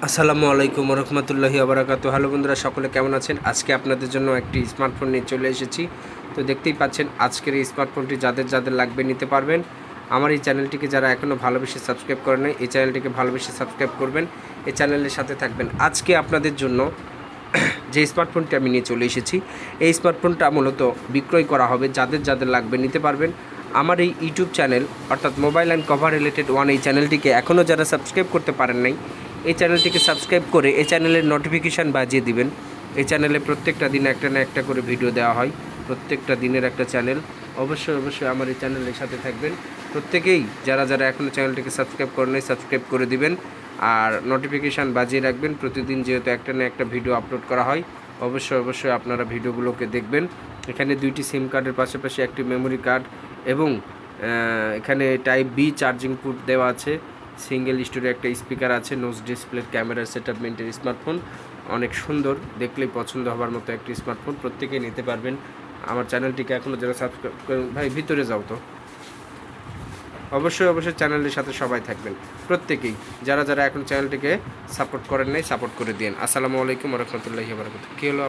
আসসালামু আলাইকুম রহমতুল্লাহি আবরাকাতু। হ্যালো বন্ধুরা, সকলে কেমন আছেন? আজকে আপনাদের জন্য একটি স্মার্টফোন নিয়ে চলে এসেছি। তো দেখতেই পাচ্ছেন আজকের এই স্মার্টফোনটি যাদের যাদের লাগবে নিতে পারবেন। আমার এই চ্যানেলটিকে যারা এখনও ভালোবেসে সাবস্ক্রাইব করেন নাই, এই চ্যানেলটিকে ভালোবেসে সাবস্ক্রাইব করবেন, এই চ্যানেলের সাথে থাকবেন। আজকে আপনাদের জন্য যে স্মার্টফোনটি আমি নিয়ে চলে এসেছি, এই স্মার্টফোনটা মূলত বিক্রয় করা হবে। যাদের যাদের লাগবে নিতে পারবেন। আমার এই ইউটিউব চ্যানেল অর্থাৎ mobile and cover related one, এই চ্যানেলটিকে এখনও যারা সাবস্ক্রাইব করতে পারেন নাই, এই চ্যানেলটিকে সাবস্ক্রাইব করে এই চ্যানেলের নোটিফিকেশান বাজিয়ে দিবেন। এই চ্যানেলে প্রত্যেকটা দিন একটা না একটা করে ভিডিও দেওয়া হয়, প্রত্যেকটা দিনের একটা চ্যানেল। অবশ্যই অবশ্যই আমার এই চ্যানেলের সাথে থাকবেন। প্রত্যেকেই যারা যারা এখনও চ্যানেলটিকে সাবস্ক্রাইব করেন নাই, সাবস্ক্রাইব করে দিবেন আর নোটিফিকেশান বাজিয়ে রাখবেন। প্রতিদিন যেহেতু একটা না একটা ভিডিও আপলোড করা হয়, অবশ্যই অবশ্যই আপনারা ভিডিওগুলোকে দেখবেন। এখানে দুইটি সিম কার্ডের পাশাপাশি একটি মেমোরি কার্ড এবং এখানে টাইপ বি চার্জিং পোর্ট দেওয়া আছে। সিঙ্গেল স্টোরে একটা স্পিকার আছে, নোজ ডিসপ্লের ক্যামেরা সেটআপমেন্টের স্মার্টফোন। অনেক সুন্দর, দেখলেই পছন্দ হবার মতো একটি স্মার্টফোন। প্রত্যেকেই নিতে পারবেন। আমার চ্যানেলটিকে এখনও যারা সাবস্ক্রাইব করেন, ভাই ভিতরে যাও তো। অবশ্যই অবশ্যই চ্যানেলের সাথে সবাই থাকবেন। প্রত্যেকেই যারা যারা এখন চ্যানেলটিকে সাপোর্ট করেন নাই, সাপোর্ট করে দিন। আসসালামু আলাইকুম রহমতুল্লাহি ওয়া বারাকাতুহু। কী হলো?